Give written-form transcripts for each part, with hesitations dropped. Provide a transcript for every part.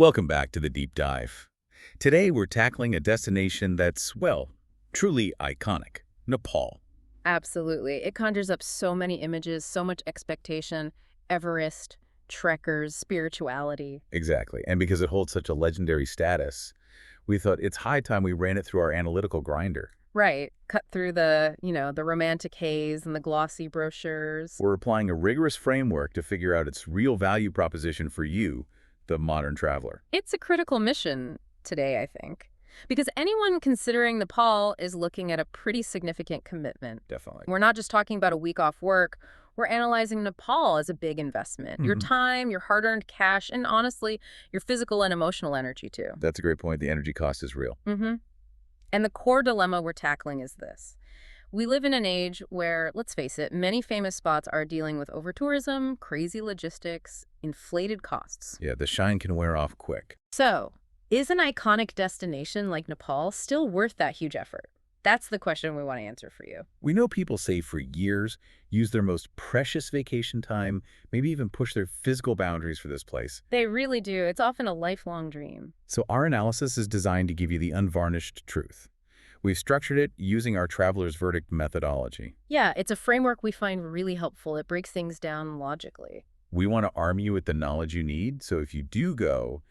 Welcome back to the Deep Dive. Today we're tackling a destination that's, well, truly iconic, Nepal. Absolutely. It conjures up so many images, so much expectation, Everest, trekkers, spirituality. Exactly, and because it holds such a legendary status, we thought it's high time we ran it through our analytical grinder. Right. Cut through the romantic haze and the glossy brochures. We're applying a rigorous framework to figure out its real value proposition for you, the modern traveler. It's a critical mission today, I think, because anyone considering Nepal is looking at a pretty significant commitment. Definitely. We're not just talking about a week off work. We're analyzing Nepal as a big investment. Your time, your hard-earned cash, and honestly, your physical and emotional energy, too. That's a great point. The energy cost is real. And the core dilemma we're tackling is this. We live in an age where, let's face it, many famous spots are dealing with over-tourism, crazy logistics, inflated costs. Yeah, the shine can wear off quick. So, is an iconic destination like Nepal still worth that huge effort? That's the question we want to answer for you. We know people save for years, use their most precious vacation time, maybe even push their physical boundaries for this place. They really do. It's often a lifelong dream. So our analysis is designed to give you the unvarnished truth. We've structured it using our traveler's verdict methodology. Yeah, it's a framework we find really helpful. It breaks things down logically. We want to arm you with the knowledge you need, so if you do go,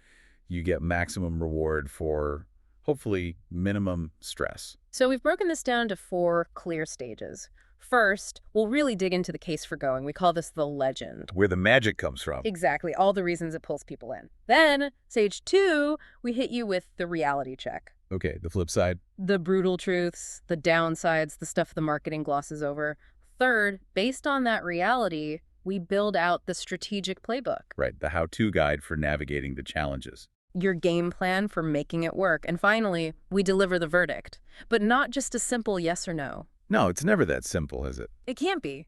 you get maximum reward for, hopefully, minimum stress. So we've broken this down to 4 clear stages. First, we'll really dig into the case for going. We call this the legend. Where the magic comes from. Exactly, all the reasons it pulls people in. Then, stage 2, we hit you with the reality check. Okay, the flip side. The brutal truths, the downsides, the stuff the marketing glosses over. Third, based on that reality, we build out the strategic playbook. Right, the how-to guide for navigating the challenges. Your game plan for making it work. And finally, we deliver the verdict. But not just a simple yes or no. No, it's never that simple, is it? It can't be.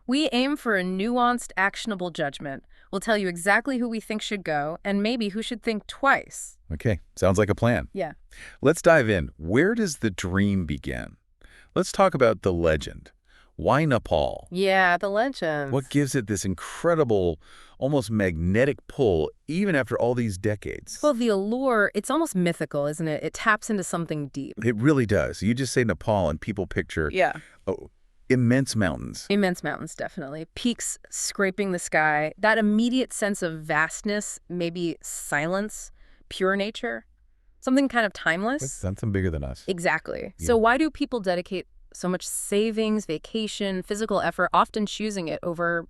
We aim for a nuanced, actionable judgment. We'll tell you exactly who we think should go, and maybe who should think twice. Okay, sounds like a plan. Yeah. Let's dive in. Where does the dream begin? Let's talk about the legend. Why Nepal? Yeah, the legend. What gives it this incredible, almost magnetic pull, even after all these decades? Well, the allure, it's almost mythical, isn't it? It taps into something deep. It really does. You just say Nepal and people picture immense mountains. Immense mountains, definitely. Peaks scraping the sky. That immediate sense of vastness, maybe silence, pure nature. Something kind of timeless. Something bigger than us. Exactly. Yeah. So why do people dedicate so much savings, vacation, physical effort, often choosing it over,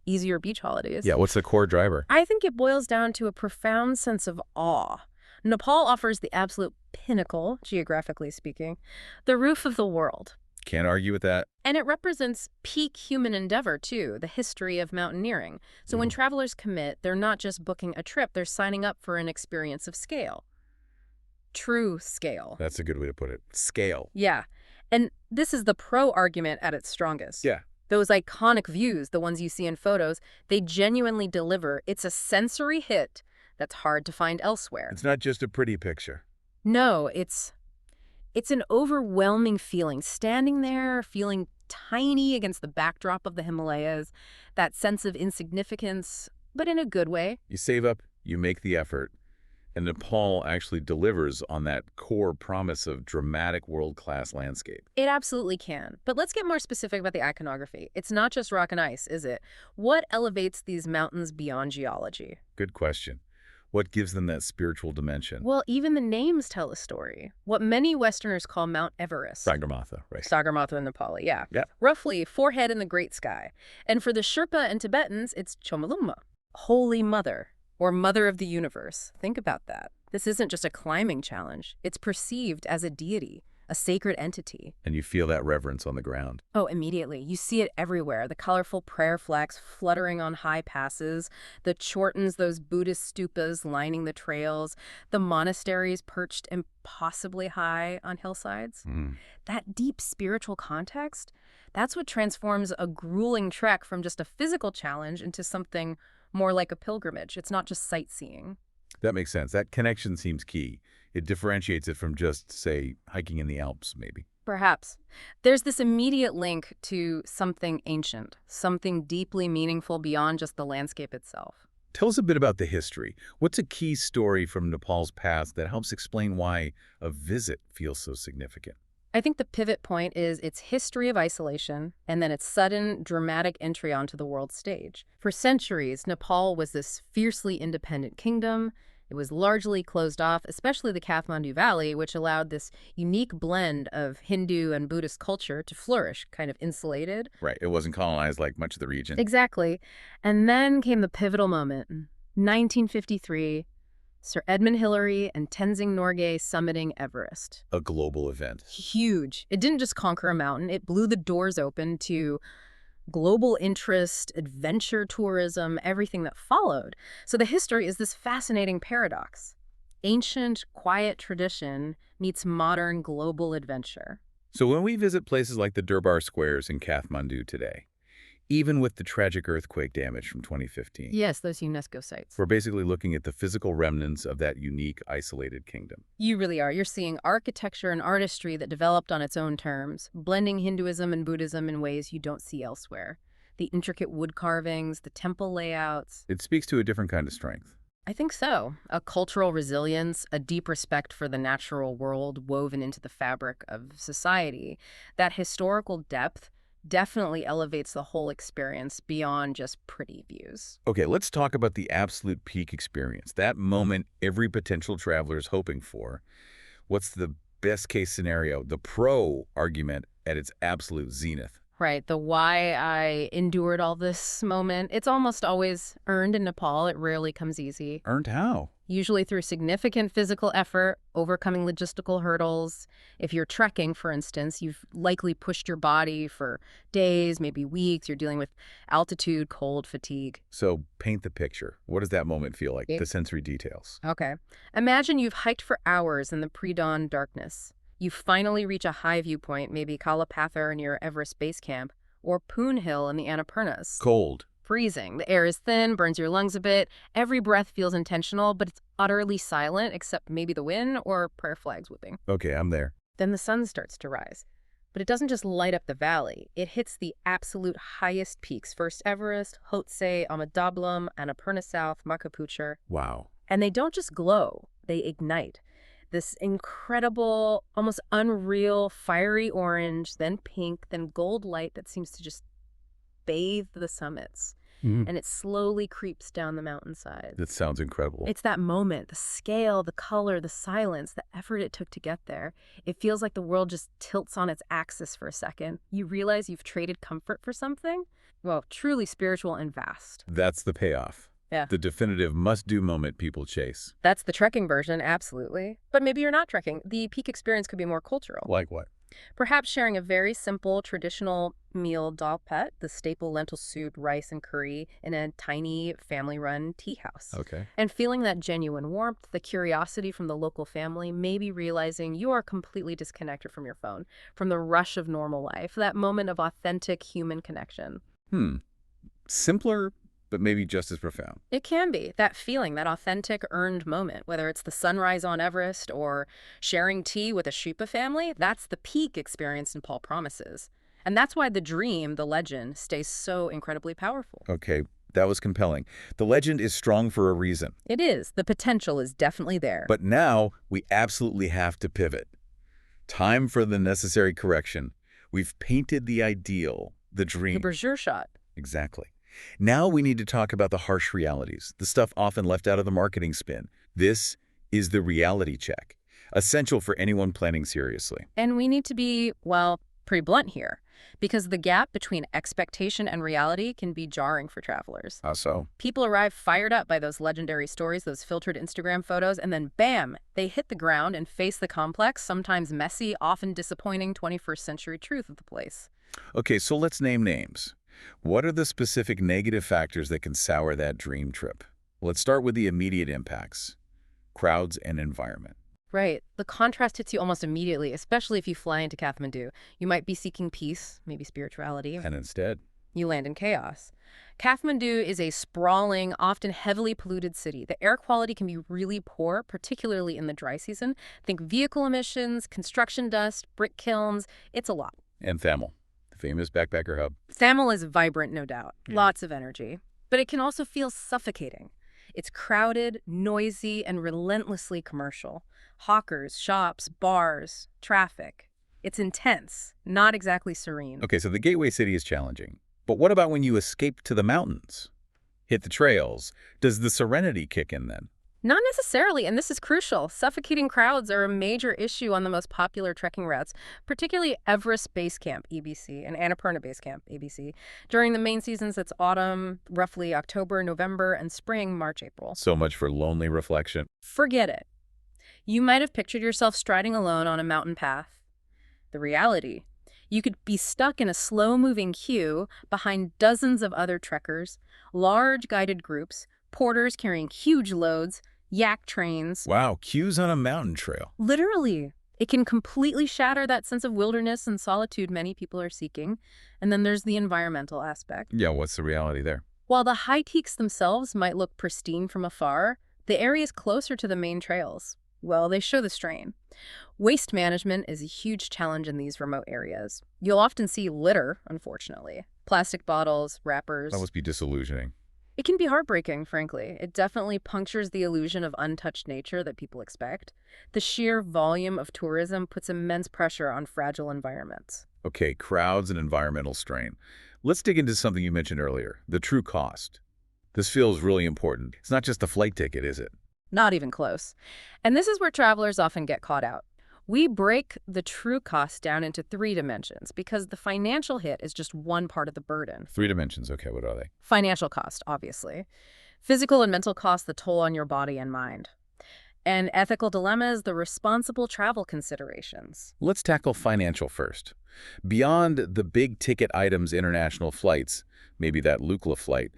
easier beach holidays? Yeah, what's the core driver? I think it boils down to a profound sense of awe. Nepal offers the absolute pinnacle, geographically speaking, the roof of the world. Can't argue with that. And it represents peak human endeavor, too, the history of mountaineering. So when travelers commit, they're not just booking a trip, they're signing up for an experience of scale. True scale. That's a good way to put it. Scale. Yeah. And this is the pro argument at its strongest. Yeah. Those iconic views, the ones you see in photos, they genuinely deliver. It's a sensory hit that's hard to find elsewhere. It's not just a pretty picture. No, it's an overwhelming feeling. Standing there, feeling tiny against the backdrop of the Himalayas, that sense of insignificance, but in a good way. You save up, you make the effort, and Nepal actually delivers on that core promise of dramatic world-class landscape. It absolutely can. But let's get more specific about the iconography. It's not just rock and ice, is it? What elevates these mountains beyond geology? Good question. What gives them that spiritual dimension? Well, even the names tell a story. What many Westerners call Mount Everest. Sagarmatha, right? Sagarmatha in Nepali, yeah. Yeah. Roughly, forehead in the great sky. And for the Sherpa and Tibetans, it's Chomolungma, Holy Mother, or Mother of the Universe. Think about that. This isn't just a climbing challenge. It's perceived as a deity, a sacred entity. And you feel that reverence on the ground. Oh, immediately. You see it everywhere. The colorful prayer flags fluttering on high passes, the chortens, those Buddhist stupas lining the trails, the monasteries perched impossibly high on hillsides. That deep spiritual context, that's what transforms a grueling trek from just a physical challenge into something more like a pilgrimage. It's not just sightseeing. That makes sense. That connection seems key. It differentiates it from just, say, hiking in the Alps, maybe. Perhaps. There's this immediate link to something ancient, something deeply meaningful beyond just the landscape itself. Tell us a bit about the history. What's a key story from Nepal's past that helps explain why a visit feels so significant? I think the pivot point is its history of isolation and then its sudden, dramatic entry onto the world stage. For centuries, Nepal was this fiercely independent kingdom. It was largely closed off, especially the Kathmandu Valley, which allowed this unique blend of Hindu and Buddhist culture to flourish, kind of insulated. Right, it wasn't colonized like much of the region. Exactly. And then came the pivotal moment. 1953, Sir Edmund Hillary and Tenzing Norgay summiting Everest. A global event. Huge. It didn't just conquer a mountain, it blew the doors open to global interest, adventure tourism, everything that followed. So the history is this fascinating paradox. Ancient, quiet tradition meets modern global adventure. So when we visit places like the Durbar Squares in Kathmandu today, even with the tragic earthquake damage from 2015, Yes, those UNESCO sites. we're basically looking at the physical remnants of that unique, isolated kingdom. You really are. You're seeing architecture and artistry that developed on its own terms, blending Hinduism and Buddhism in ways you don't see elsewhere. The intricate wood carvings, the temple layouts. It speaks to a different kind of strength. I think so. A cultural resilience, a deep respect for the natural world woven into the fabric of society. That historical depth definitely elevates the whole experience beyond just pretty views. Okay, let's talk about the absolute peak experience, that moment every potential traveler is hoping for. What's the best case scenario, the pro argument at its absolute zenith? Right, the why I endured all this moment, it's almost always earned in Nepal. It rarely comes easy. Earned how? Usually through significant physical effort, overcoming logistical hurdles. If you're trekking, for instance, you've likely pushed your body for days, maybe weeks. You're dealing with altitude, cold, fatigue. So paint the picture. What does that moment feel like? Okay. The sensory details. Okay. Imagine you've hiked for hours in the pre-dawn darkness. You finally reach a high viewpoint, maybe Kalapathar near Everest Base Camp, or Poon Hill in the Annapurnas. Cold. Freezing. The air is thin, burns your lungs a bit. Every breath feels intentional, but it's utterly silent, except maybe the wind or prayer flags whooping. Okay, I'm there. Then the sun starts to rise. But it doesn't just light up the valley. It hits the absolute highest peaks. First Everest, Lhotse, Amadablam, Annapurna South, Makapuchar. Wow. And they don't just glow, they ignite. This incredible, almost unreal, fiery orange, then pink, then gold light that seems to just bathe the summits. And it slowly creeps down the mountainside. That sounds incredible. It's that moment, the scale, the color, the silence, the effort it took to get there. It feels like the world just tilts on its axis for a second. You realize you've traded comfort for something, well, truly spiritual and vast. That's the payoff. Yeah. The definitive must-do moment people chase. That's the trekking version, absolutely. But maybe you're not trekking. The peak experience could be more cultural. Like what? Perhaps sharing a very simple, traditional meal dal pet, the staple lentil soup, rice, and curry, in a tiny family-run tea house. Okay. And feeling that genuine warmth, the curiosity from the local family, maybe realizing you are completely disconnected from your phone, from the rush of normal life, that moment of authentic human connection. Simpler, but maybe just as profound. It can be. That feeling, that authentic, earned moment, whether it's the sunrise on Everest or sharing tea with a Sherpa family, that's the peak experience Nepal promises. And that's why the dream, the legend, stays so incredibly powerful. Okay, that was compelling. The legend is strong for a reason. It is. The potential is definitely there. But now we absolutely have to pivot. Time for the necessary correction. We've painted the ideal, the dream. The brochure shot. Exactly. Now we need to talk about the harsh realities, the stuff often left out of the marketing spin. This is the reality check, essential for anyone planning seriously. And we need to be, well, pretty blunt here, because the gap between expectation and reality can be jarring for travelers. How so? People arrive fired up by those legendary stories, those filtered Instagram photos, and then bam, they hit the ground and face the complex, sometimes messy, often disappointing 21st century truth of the place. Okay, so let's name names. What are the specific negative factors that can sour that dream trip? Let's start with the immediate impacts, crowds and environment. Right. The contrast hits you almost immediately, especially if you fly into Kathmandu. You might be seeking peace, maybe spirituality. And instead, You land in chaos. Kathmandu is a sprawling, often heavily polluted city. The air quality can be really poor, particularly in the dry season. Think vehicle emissions, construction dust, brick kilns. It's a lot. and Thamel, the famous backpacker hub. Thamel is vibrant, no doubt. Lots of energy. But it can also feel suffocating. It's crowded, noisy, and relentlessly commercial. Hawkers, shops, bars, traffic. It's intense, not exactly serene. Okay, so the gateway city is challenging. But what about when you escape to the mountains? Hit the trails. Does the serenity kick in then? Not necessarily, and this is crucial. Suffocating crowds are a major issue on the most popular trekking routes, particularly Everest Base Camp, EBC, and Annapurna Base Camp, ABC. During the main seasons, it's autumn, roughly October, November, and spring, March, April. So much for lonely reflection. Forget it. You might have pictured yourself striding alone on a mountain path. The reality, you could be stuck in a slow-moving queue behind dozens of other trekkers, large guided groups, porters carrying huge loads, yak trains. Wow, queues on a mountain trail. Literally. It can completely shatter that sense of wilderness and solitude many people are seeking. And then there's the environmental aspect. Yeah, what's the reality there? While the high peaks themselves might look pristine from afar, the areas closer to the main trails, well, they show the strain. Waste management is a huge challenge in these remote areas. You'll often see litter, unfortunately. Plastic bottles, wrappers. That must be disillusioning. It can be heartbreaking, frankly. It definitely punctures the illusion of untouched nature that people expect. The sheer volume of tourism puts immense pressure on fragile environments. Okay, crowds and environmental strain. Let's dig into something you mentioned earlier, the true cost. This feels really important. It's not just a flight ticket, is it? Not even close. And this is where travelers often get caught out. We break the true cost down into 3 dimensions because the financial hit is just one part of the burden. 3 dimensions, okay, what are they? Financial cost, obviously. Physical and mental cost, the toll on your body and mind. And ethical dilemmas, the responsible travel considerations. Let's tackle financial first. Beyond the big-ticket items international flights, maybe that Lukla flight,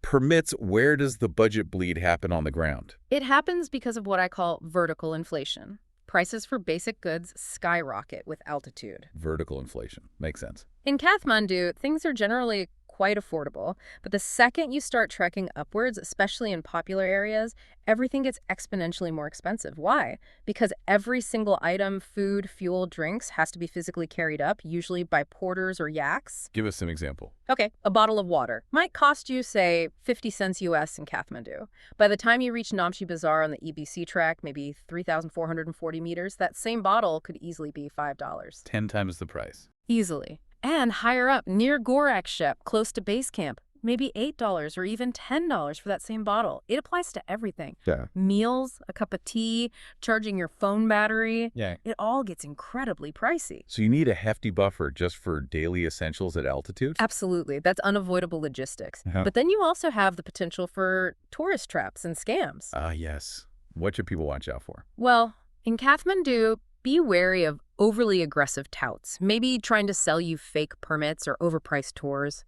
permits, where does the budget bleed happen on the ground? It happens because of what I call vertical inflation. Prices for basic goods skyrocket with altitude. Vertical inflation. Makes sense. In Kathmandu, things are generally quite affordable, but the second you start trekking upwards, especially in popular areas, everything gets exponentially more expensive. Why? Because every single item, food, fuel, drinks, has to be physically carried up, usually by porters or yaks. Give us some example. Okay, a bottle of water might cost you, say, 50 cents US in Kathmandu. By the time you reach Namche Bazaar on the EBC trek, maybe 3,440 meters, that same bottle could easily be $5. 10 times the price. Easily. And higher up, near Gorak Shep, close to base camp, maybe $8 or even $10 for that same bottle. It applies to everything. Yeah. Meals, a cup of tea, charging your phone battery. Yeah. It all gets incredibly pricey. So you need a hefty buffer just for daily essentials at altitude? Absolutely. That's unavoidable logistics. Uh-huh. But then you also have the potential for tourist traps and scams. Yes. What should people watch out for? Well, in Kathmandu, be wary of overly aggressive touts, maybe trying to sell you fake permits or overpriced tours.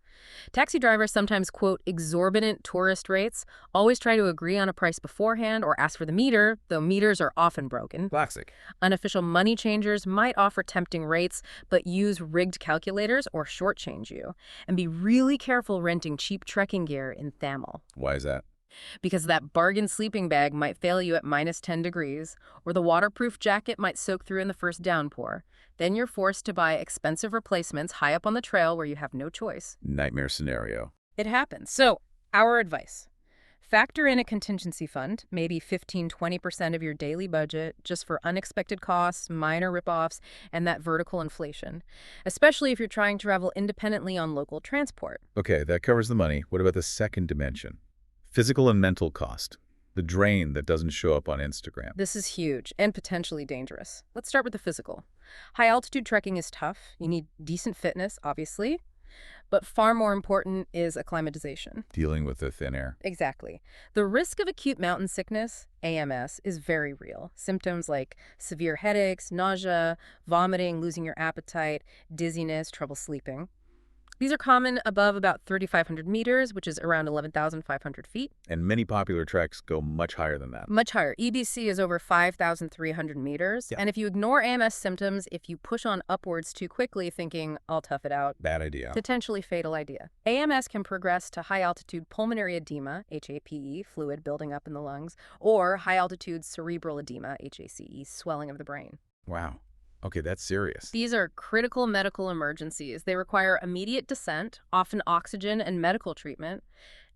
Taxi drivers sometimes quote exorbitant tourist rates. Always try to agree on a price beforehand or ask for the meter, though meters are often broken. Classic. Unofficial money changers might offer tempting rates, but use rigged calculators or shortchange you. And be really careful renting cheap trekking gear in Thamel. Why is that? Because that bargain sleeping bag might fail you at minus 10 degrees, or the waterproof jacket might soak through in the first downpour. Then you're forced to buy expensive replacements high up on the trail where you have no choice. Nightmare scenario. It happens. So, our advice. Factor in a contingency fund, maybe 15–20% of your daily budget, just for unexpected costs, minor ripoffs, and that vertical inflation, especially if you're trying to travel independently on local transport. Okay, that covers the money. What about the second dimension? Physical and mental cost. The drain that doesn't show up on Instagram. This is huge and potentially dangerous. Let's start with the physical. High-altitude trekking is tough. You need decent fitness, obviously. But far more important is acclimatization. Dealing with the thin air. Exactly. The risk of acute mountain sickness, AMS, is very real. Symptoms like severe headaches, nausea, vomiting, losing your appetite, dizziness, trouble sleeping. These are common above about 3,500 meters, which is around 11,500 feet. And many popular treks go much higher than that. Much higher. EBC is over 5,300 meters. Yeah. And if you ignore AMS symptoms, if you push on upwards too quickly thinking, I'll tough it out, Bad idea. potentially fatal idea. AMS can progress to high-altitude pulmonary edema, HAPE, fluid building up in the lungs, or high-altitude cerebral edema, HACE, swelling of the brain. Wow. Okay, that's serious. These are critical medical emergencies. They require immediate descent, often oxygen and medical treatment,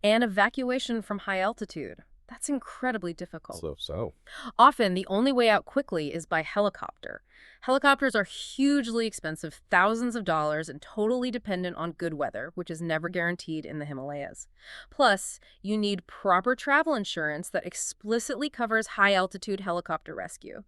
and evacuation from high altitude. That's incredibly difficult. So. Often, the only way out quickly is by helicopter. Helicopters are hugely expensive, thousands of dollars, and totally dependent on good weather, which is never guaranteed in the Himalayas. Plus, you need proper travel insurance that explicitly covers high-altitude helicopter rescue.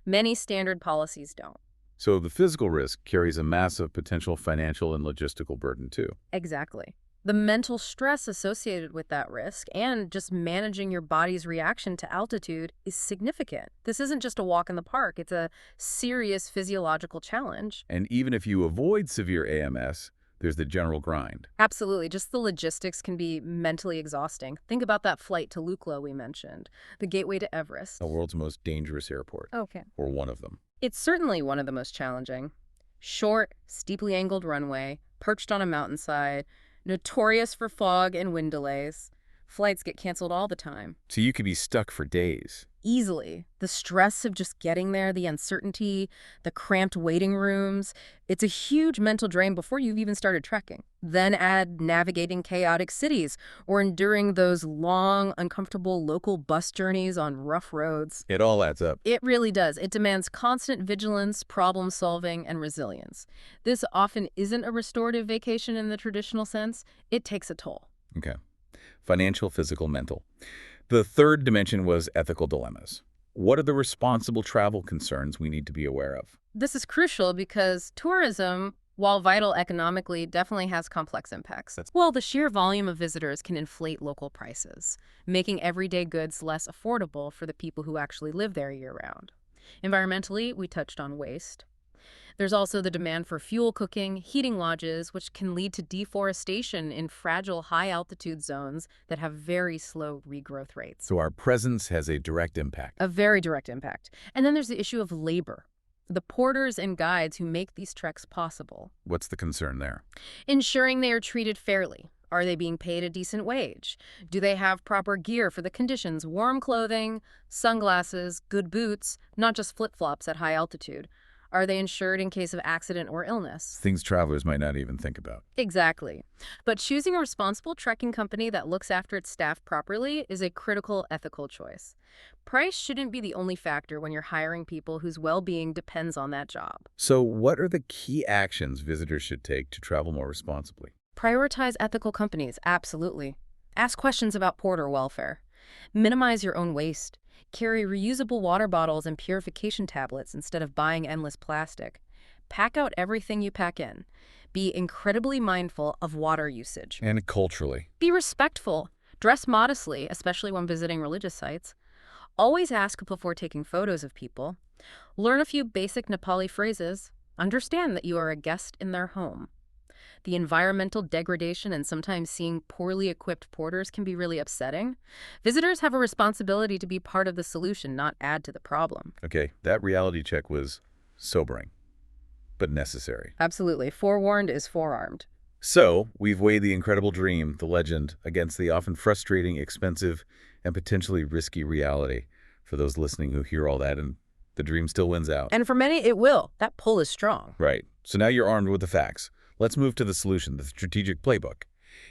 Many standard policies don't. So the physical risk carries a massive potential financial and logistical burden too. Exactly. The mental stress associated with that risk and just managing your body's reaction to altitude is significant. This isn't just a walk in the park, it's a serious physiological challenge. And even if you avoid severe AMS, there's the general grind. Absolutely. Just the logistics can be mentally exhausting. Think about that flight to Lukla we mentioned, the gateway to Everest. The world's most dangerous airport. Okay. Or one of them. It's certainly one of the most challenging. Short, steeply angled runway, perched on a mountainside, notorious for fog and wind delays. Flights get canceled all the time. So you could be stuck for days. Easily. The stress of just getting there, the uncertainty, the cramped waiting rooms. It's a huge mental drain before you've even started trekking. Then add navigating chaotic cities or enduring those long, uncomfortable local bus journeys on rough roads. It all adds up. It really does. It demands constant vigilance, problem solving, and resilience. This often isn't a restorative vacation in the traditional sense. It takes a toll. Okay. Financial, physical, mental. The third dimension was ethical dilemmas. What are the responsible travel concerns we need to be aware of? This is crucial because tourism, while vital economically, definitely has complex impacts. Well, the sheer volume of visitors can inflate local prices, making everyday goods less affordable for the people who actually live there year-round. Environmentally, we touched on waste. There's also the demand for fuel cooking, heating lodges, which can lead to deforestation in fragile high-altitude zones that have very slow regrowth rates. So our presence has a direct impact. A very direct impact. And then there's the issue of labor. The porters and guides who make these treks possible. What's the concern there? Ensuring they are treated fairly. Are they being paid a decent wage? Do they have proper gear for the conditions? Warm clothing, sunglasses, good boots, not just flip-flops at high altitude. Are they insured in case of accident or illness? Things travelers might not even think about. Exactly. But choosing a responsible trekking company that looks after its staff properly is a critical ethical choice. Price shouldn't be the only factor when you're hiring people whose well-being depends on that job. So what are the key actions visitors should take to travel more responsibly? Prioritize ethical companies, absolutely. Ask questions about porter welfare. Minimize your own waste. Carry reusable water bottles and purification tablets instead of buying endless plastic. Pack out everything you pack in. Be incredibly mindful of water usage. And culturally. Be respectful. Dress modestly, especially when visiting religious sites. Always ask before taking photos of people. Learn a few basic Nepali phrases. Understand that you are a guest in their home. The environmental degradation and sometimes seeing poorly equipped porters can be really upsetting. Visitors have a responsibility to be part of the solution, not add to the problem. Okay, that reality check was sobering, but necessary. Absolutely. Forewarned is forearmed. So, we've weighed the incredible dream, the legend, against the often frustrating, expensive, and potentially risky reality. For those listening who hear all that, and the dream still wins out. And for many, it will. That pull is strong. Right. So now you're armed with the facts. Let's move to the solution, the strategic playbook.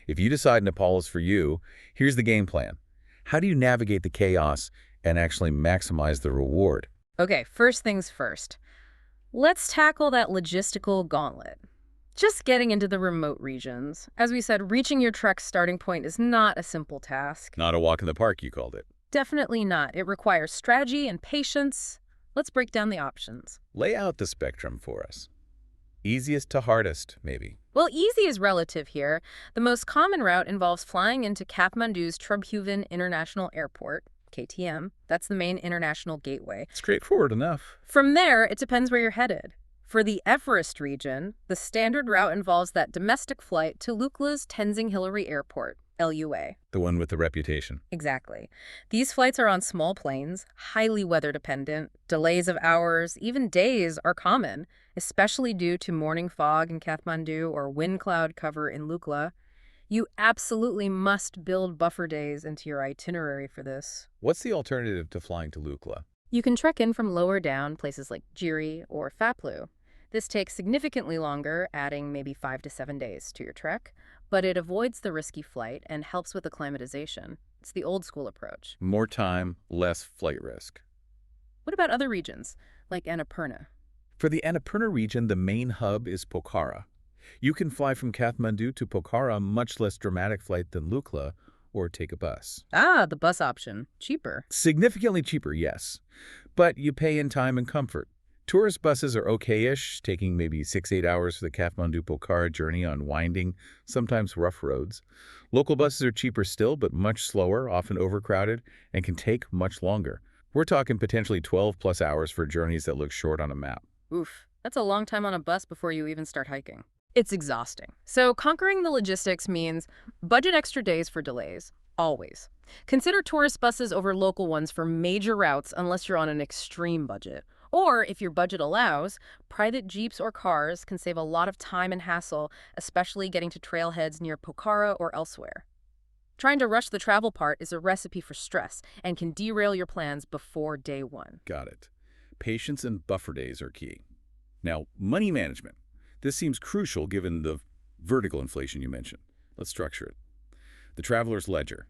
If you decide Nepal is for you, here's the game plan. How do you navigate the chaos and actually maximize the reward? Okay, first things first. Let's tackle that logistical gauntlet. Just getting into the remote regions. As we said, reaching your trek's starting point is not a simple task. Not a walk in the park, you called it. Definitely not. It requires strategy and patience. Let's break down the options. Lay out the spectrum for us. Easiest to hardest, maybe. Well, easy is relative here. The most common route involves flying into Kathmandu's Trubhuvan International Airport, KTM. That's the main international gateway. Straightforward enough. From there, it depends where you're headed. For the Everest region, the standard route involves that domestic flight to Lukla's Tenzing Hillary Airport, LUA. The one with the reputation. Exactly. These flights are on small planes, highly weather dependent. Delays of hours, even days, are common, especially due to morning fog in Kathmandu or wind cloud cover in Lukla. You absolutely must build buffer days into your itinerary for this. What's the alternative to flying to Lukla? You can trek in from lower down, places like Jiri or Faplu. This takes significantly longer, adding maybe 5 to 7 days to your trek, but it avoids the risky flight and helps with acclimatization. It's the old school approach. More time, less flight risk. What about other regions, like Annapurna? For the Annapurna region, the main hub is Pokhara. You can fly from Kathmandu to Pokhara, much less dramatic flight than Lukla, or take a bus. Ah, the bus option. Cheaper. Significantly cheaper, yes, but you pay in time and comfort. Tourist buses are okay-ish, taking maybe 6-8 hours for the Kathmandu-Pokhara journey on winding, sometimes rough roads. Local buses are cheaper still, but much slower, often overcrowded, and can take much longer. We're talking potentially 12-plus hours for journeys that look short on a map. Oof, that's a long time on a bus before you even start hiking. It's exhausting. So conquering the logistics means budget extra days for delays, always. Consider tourist buses over local ones for major routes unless you're on an extreme budget. Or, if your budget allows, private jeeps or cars can save a lot of time and hassle, especially getting to trailheads near Pokhara or elsewhere. Trying to rush the travel part is a recipe for stress and can derail your plans before day one. Got it. Patience and buffer days are key. Now, money management. This seems crucial given the vertical inflation you mentioned. Let's structure it. The traveler's ledger.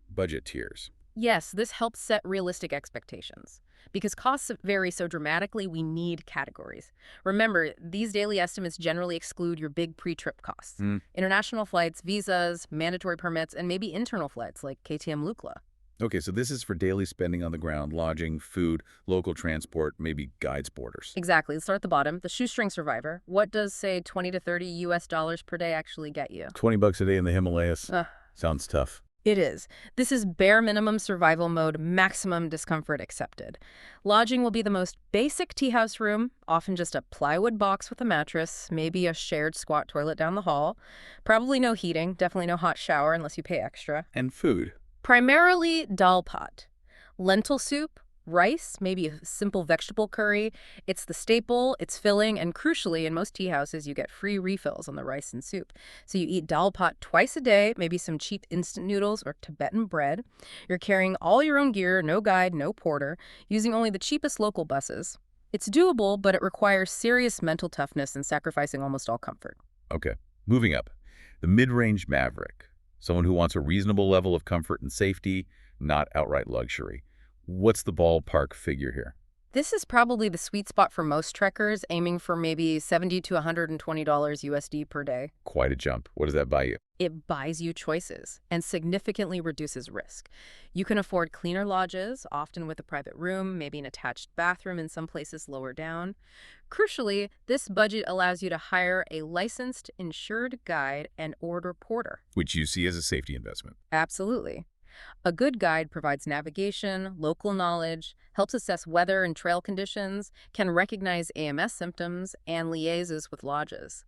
Budget tiers. Yes, this helps set realistic expectations. Because costs vary so dramatically, we need categories. Remember, these daily estimates generally exclude your big pre-trip costs. International flights, visas, mandatory permits, and maybe internal flights like KTM Lukla. Okay, so this is for daily spending on the ground, lodging, food, local transport, maybe guides, boarders. Exactly. Let's start at the bottom. The shoestring survivor. What does, say, 20 to 30 US dollars per day actually get you? 20 bucks a day in the Himalayas. Sounds tough. It is. This is bare minimum survival mode, maximum discomfort accepted. Lodging will be the most basic tea house room, often just a plywood box with a mattress, maybe a shared squat toilet down the hall. Probably no heating, definitely no hot shower unless you pay extra. And food. Primarily dal pat. Lentil soup, rice, maybe a simple vegetable curry. It's the staple, it's filling, and crucially, in most tea houses, you get free refills on the rice and soup. So you eat dal pat twice a day, maybe some cheap instant noodles or Tibetan bread. You're carrying all your own gear, no guide, no porter, using only the cheapest local buses. It's doable, but it requires serious mental toughness and sacrificing almost all comfort. Okay, moving up. The mid-range maverick. Someone who wants a reasonable level of comfort and safety, not outright luxury. What's the ballpark figure here? This is probably the sweet spot for most trekkers, aiming for maybe $70 to $120 USD per day. Quite a jump. What does that buy you? It buys you choices and significantly reduces risk. You can afford cleaner lodges, often with a private room, maybe an attached bathroom in some places lower down. Crucially, this budget allows you to hire a licensed, insured guide and order porter. Which you see as a safety investment. Absolutely. A good guide provides navigation, local knowledge, helps assess weather and trail conditions, can recognize AMS symptoms, and liaises with lodges.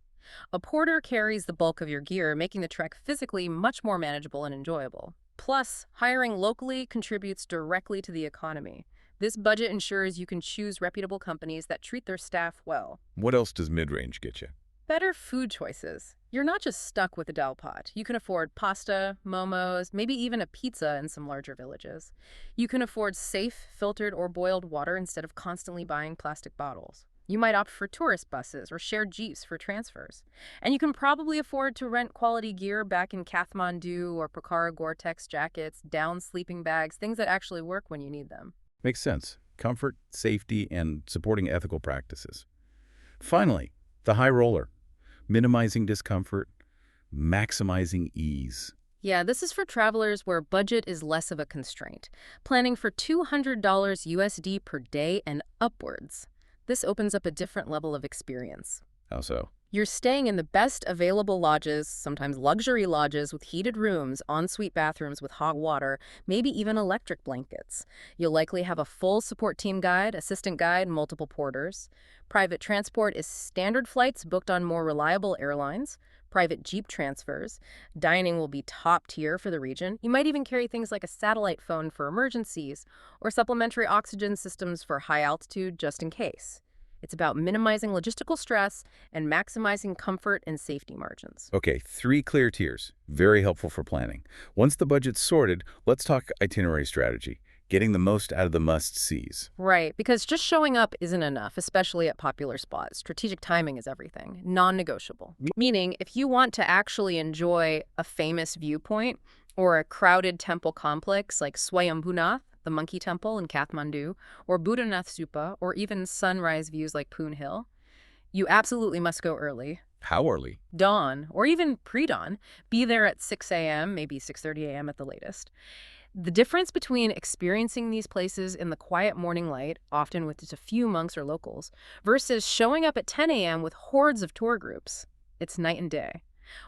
A porter carries the bulk of your gear, making the trek physically much more manageable and enjoyable. Plus, hiring locally contributes directly to the economy. This budget ensures you can choose reputable companies that treat their staff well. What else does mid-range get you? Better food choices. You're not just stuck with a dal pat. You can afford pasta, momos, maybe even a pizza in some larger villages. You can afford safe, filtered, or boiled water instead of constantly buying plastic bottles. You might opt for tourist buses or shared jeeps for transfers. And you can probably afford to rent quality gear back in Kathmandu or Pokhara Gore-Tex jackets, down sleeping bags, things that actually work when you need them. Makes sense. Comfort, safety, and supporting ethical practices. Finally, the high roller. Minimizing discomfort, maximizing ease. Yeah, this is for travelers where budget is less of a constraint. Planning for $200 USD per day and upwards. This opens up a different level of experience. How so? You're staying in the best available lodges, sometimes luxury lodges with heated rooms, ensuite bathrooms with hot water, maybe even electric blankets. You'll likely have a full support team guide, assistant guide, multiple porters. Private transport is standard flights booked on more reliable airlines. Private jeep transfers. Dining will be top tier for the region. You might even carry things like a satellite phone for emergencies or supplementary oxygen systems for high altitude just in case. It's about minimizing logistical stress and maximizing comfort and safety margins. Okay, 3 clear tiers. Very helpful for planning. Once the budget's sorted, let's talk itinerary strategy. Getting the most out of the must-sees. Right, because just showing up isn't enough, especially at popular spots. Strategic timing is everything, non-negotiable. Meaning, if you want to actually enjoy a famous viewpoint, Or a crowded temple complex like Swayambhunath, the monkey temple in Kathmandu, or Buddhanath Stupa, or even sunrise views like Poon Hill. You absolutely must go early. How early? Dawn, or even pre-dawn. Be there at 6 a.m., maybe 6:30 a.m. at the latest. The difference between experiencing these places in the quiet morning light, often with just a few monks or locals, versus showing up at 10 a.m. with hordes of tour groups, it's night and day.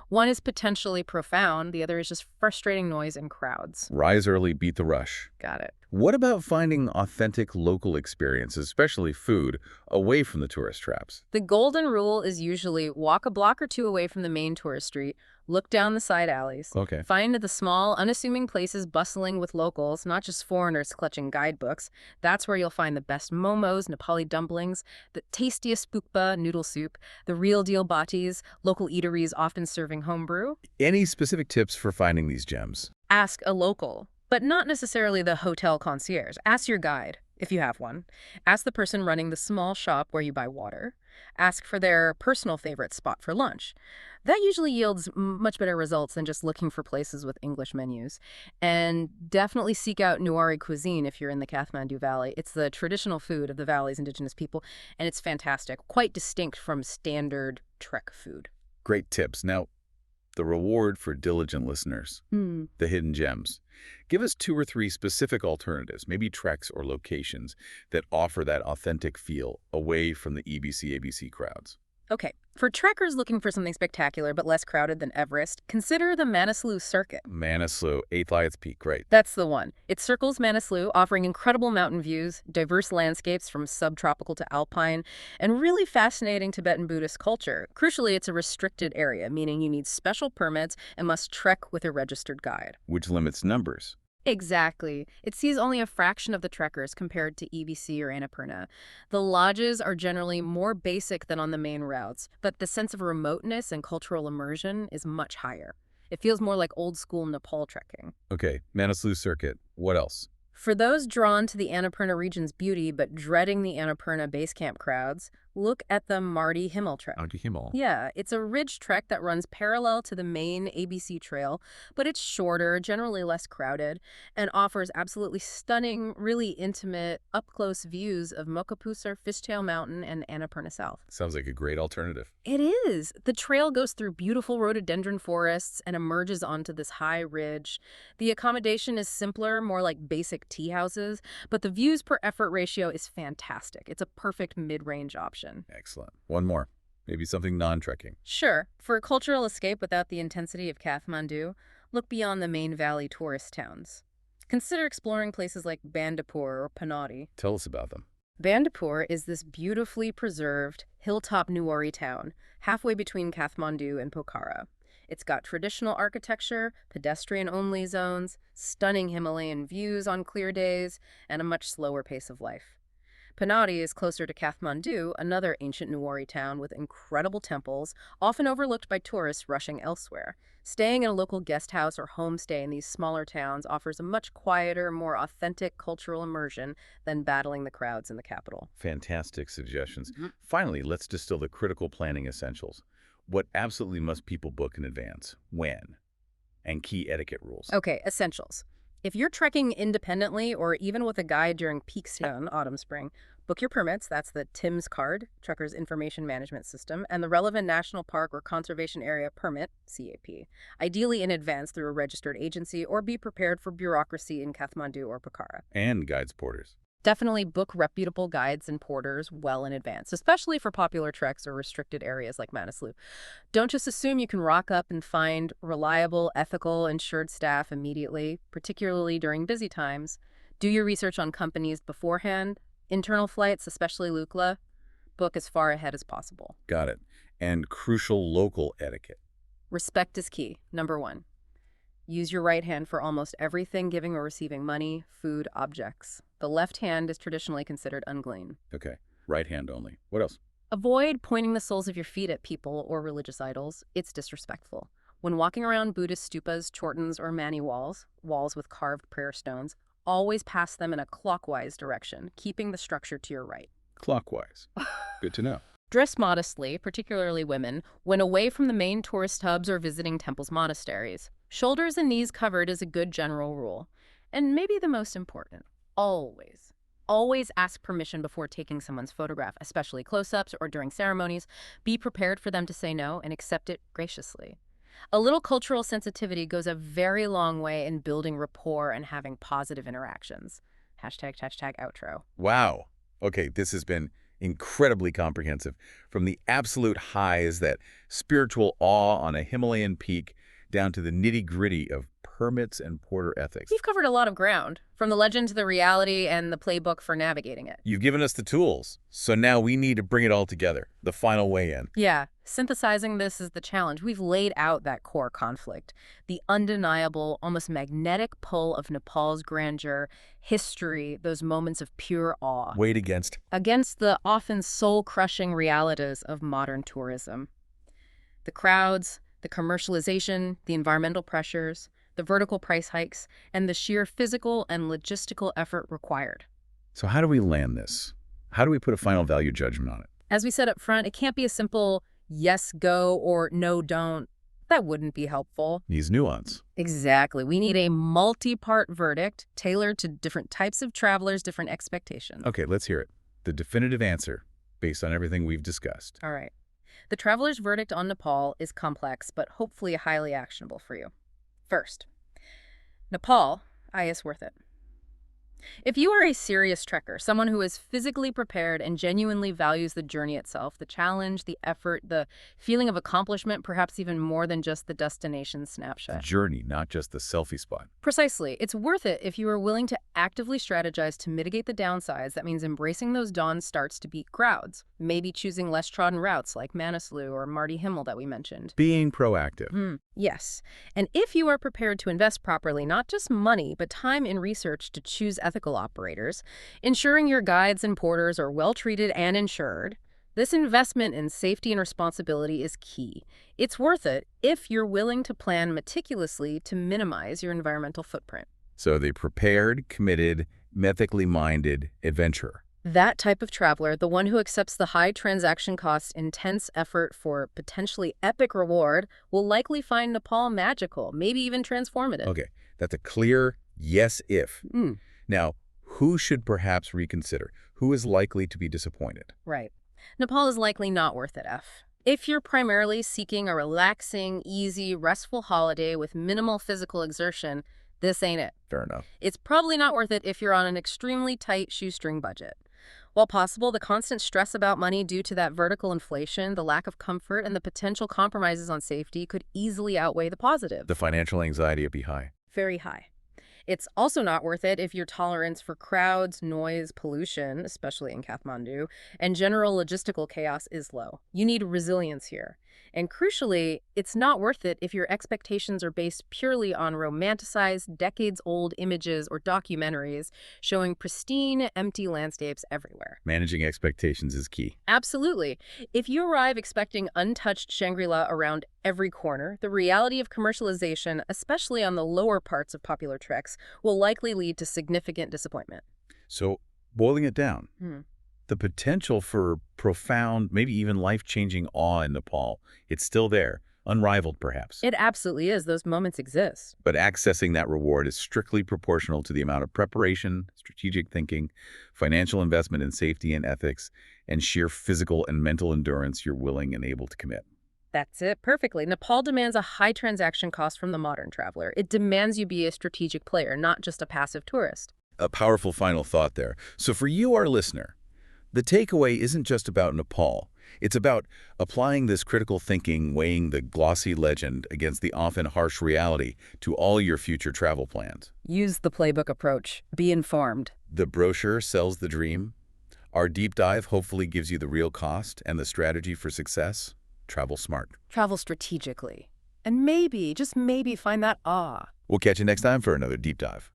One is potentially profound, the other is just frustrating noise and crowds. Rise early, beat the rush. Got it. What about finding authentic local experiences, especially food, away from the tourist traps? The golden rule is usually walk a block or two away from the main tourist street, look down the side alleys, Okay. find the small, unassuming places bustling with locals, not just foreigners clutching guidebooks. That's where you'll find the best momos, Nepali dumplings, the tastiest pukpa, noodle soup, the real deal batis, local eateries often serving homebrew. Any specific tips for finding these gems? Ask a local, but not necessarily the hotel concierge. Ask your guide, if you have one. Ask the person running the small shop where you buy water. Ask for their personal favorite spot for lunch. That usually yields much better results than just looking for places with English menus. And definitely seek out Nuari cuisine if you're in the Kathmandu Valley. It's the traditional food of the valley's indigenous people, and it's fantastic, quite distinct from standard Trek food. Great tips. Now, the reward for diligent listeners, the hidden gems. Give us 2 or 3 specific alternatives, maybe treks or locations, that offer that authentic feel away from the EBC-ABC crowds. Okay, for trekkers looking for something spectacular but less crowded than Everest, consider the Manaslu Circuit. Manaslu, 8th highest peak, great. That's the one. It circles Manaslu, offering incredible mountain views, diverse landscapes from subtropical to alpine, and really fascinating Tibetan Buddhist culture. Crucially, it's a restricted area, meaning you need special permits and must trek with a registered guide. Which limits numbers. Exactly. It sees only a fraction of the trekkers compared to EBC or Annapurna. The lodges are generally more basic than on the main routes, but the sense of remoteness and cultural immersion is much higher. It feels more like old-school Nepal trekking. Okay, Manaslu Circuit. What else? For those drawn to the Annapurna region's beauty but dreading the Annapurna base camp crowds, look at the Mardi Himal Trek. Mardi Himal. Yeah, it's a ridge trek that runs parallel to the main ABC trail, but it's shorter, generally less crowded, and offers absolutely stunning, really intimate, up-close views of Mokapusar, Fishtail Mountain, and Annapurna South. Sounds like a great alternative. It is. The trail goes through beautiful rhododendron forests and emerges onto this high ridge. The accommodation is simpler, more like basic tea houses, but the views per effort ratio is fantastic. It's a perfect mid-range option. Excellent. One more. Maybe something non-trekking. Sure. For a cultural escape without the intensity of Kathmandu, look beyond the main valley tourist towns. Consider exploring places like Bandipur or Panadi. Tell us about them. Bandipur is this beautifully preserved hilltop Nuari town, halfway between Kathmandu and Pokhara. It's got traditional architecture, pedestrian-only zones, stunning Himalayan views on clear days, and a much slower pace of life. Panadi is closer to Kathmandu, another ancient Nuari town with incredible temples, often overlooked by tourists rushing elsewhere. Staying in a local guest house or homestay in these smaller towns offers a much quieter, more authentic cultural immersion than battling the crowds in the capital. Fantastic suggestions. Finally, let's distill the critical planning essentials. What absolutely must people book in advance? When? And key etiquette rules. Okay, essentials. If you're trekking independently or even with a guide during peak season, autumn, spring, book your permits. That's the TIMS card, Truckers Information Management System, and the relevant national park or conservation area permit, CAP, ideally in advance through a registered agency, or be prepared for bureaucracy in Kathmandu or Pokhara. And guides porters. Definitely book reputable guides and porters well in advance, especially for popular treks or restricted areas like Manaslu. Don't just assume you can rock up and find reliable, ethical, insured staff immediately, particularly during busy times. Do your research on companies beforehand. Internal flights, especially Lukla, book as far ahead as possible. Got it. And crucial local etiquette. Respect is key. Number 1. Use your right hand for almost everything giving or receiving money, food, objects. The left hand is traditionally considered unclean. Okay. Right hand only. What else? Avoid pointing the soles of your feet at people or religious idols. It's disrespectful. When walking around Buddhist stupas, chortens, or mani walls with carved prayer stones, always pass them in a clockwise direction, keeping the structure to your right. Clockwise. Good to know. Dress modestly, particularly women, when away from the main tourist hubs or visiting temples, monasteries. Shoulders and knees covered is a good general rule. And maybe the most important, always ask permission before taking someone's photograph, especially close-ups or during ceremonies. Be prepared for them to say no and accept it graciously. A little cultural sensitivity goes a very long way in building rapport and having positive interactions. Hashtag outro. Wow. Okay, this has been incredibly comprehensive. From the absolute highs, that spiritual awe on a Himalayan peak, down to the nitty-gritty of permits and porter ethics. We've covered a lot of ground, from the legend to the reality and the playbook for navigating it. You've given us the tools, so now we need to bring it all together, the final weigh-in. Yeah, synthesizing this is the challenge. We've laid out that core conflict, the undeniable, almost magnetic pull of Nepal's grandeur, history, those moments of pure awe. Weighed against the often soul-crushing realities of modern tourism. The crowds, the commercialization, the environmental pressures, the vertical price hikes, and the sheer physical and logistical effort required. So how do we land this? How do we put a final value judgment on it? As we said up front, it can't be a simple yes, go, or no, don't. That wouldn't be helpful. Needs nuance. Exactly. We need a multi-part verdict tailored to different types of travelers, different expectations. Okay, let's hear it. The definitive answer, based on everything we've discussed. All right. The traveler's verdict on Nepal is complex, but hopefully highly actionable for you. First, Nepal, is worth it. If you are a serious trekker, someone who is physically prepared and genuinely values the journey itself, the challenge, the effort, the feeling of accomplishment, perhaps even more than just the destination snapshot. The journey, not just the selfie spot. Precisely. It's worth it if you are willing to actively strategize to mitigate the downsides. That means embracing those dawn starts to beat crowds. Maybe choosing less trodden routes like Manaslu or Marty Himmel that we mentioned. Being proactive. Yes. And if you are prepared to invest properly, not just money, but time in research to choose ethical operators, ensuring your guides and porters are well treated and insured, this investment in safety and responsibility is key. It's worth it if you're willing to plan meticulously to minimize your environmental footprint. So the prepared, committed, ethically minded adventurer. That type of traveler, the one who accepts the high transaction cost, intense effort for potentially epic reward, will likely find Nepal magical, maybe even transformative. Okay, that's a clear yes if. Now, who should perhaps reconsider? Who is likely to be disappointed? Right. Nepal is likely not worth it, F. If you're primarily seeking a relaxing, easy, restful holiday with minimal physical exertion, this ain't it. Fair enough. It's probably not worth it if you're on an extremely tight shoestring budget. While possible, the constant stress about money due to that vertical inflation, the lack of comfort, and the potential compromises on safety could easily outweigh the positive. The financial anxiety would be high. Very high. It's also not worth it if your tolerance for crowds, noise, pollution, especially in Kathmandu, and general logistical chaos is low. You need resilience here. And crucially, it's not worth it if your expectations are based purely on romanticized, decades-old images or documentaries showing pristine, empty landscapes everywhere. Managing expectations is key. Absolutely. If you arrive expecting untouched Shangri-La around every corner, the reality of commercialization, especially on the lower parts of popular treks, will likely lead to significant disappointment. So, boiling it down, the potential for profound, maybe even life-changing awe in Nepal, it's still there, unrivaled perhaps. It absolutely is. Those moments exist. But accessing that reward is strictly proportional to the amount of preparation, strategic thinking, financial investment in safety and ethics, and sheer physical and mental endurance you're willing and able to commit. That's it perfectly. Nepal demands a high transaction cost from the modern traveler. It demands you be a strategic player, not just a passive tourist. A powerful final thought there. So for you, our listener, the takeaway isn't just about Nepal. It's about applying this critical thinking, weighing the glossy legend against the often harsh reality to all your future travel plans. Use the playbook approach. Be informed. The brochure sells the dream. Our deep dive hopefully gives you the real cost and the strategy for success. Travel smart. Travel strategically. And maybe, just maybe, find that awe. We'll catch you next time for another deep dive.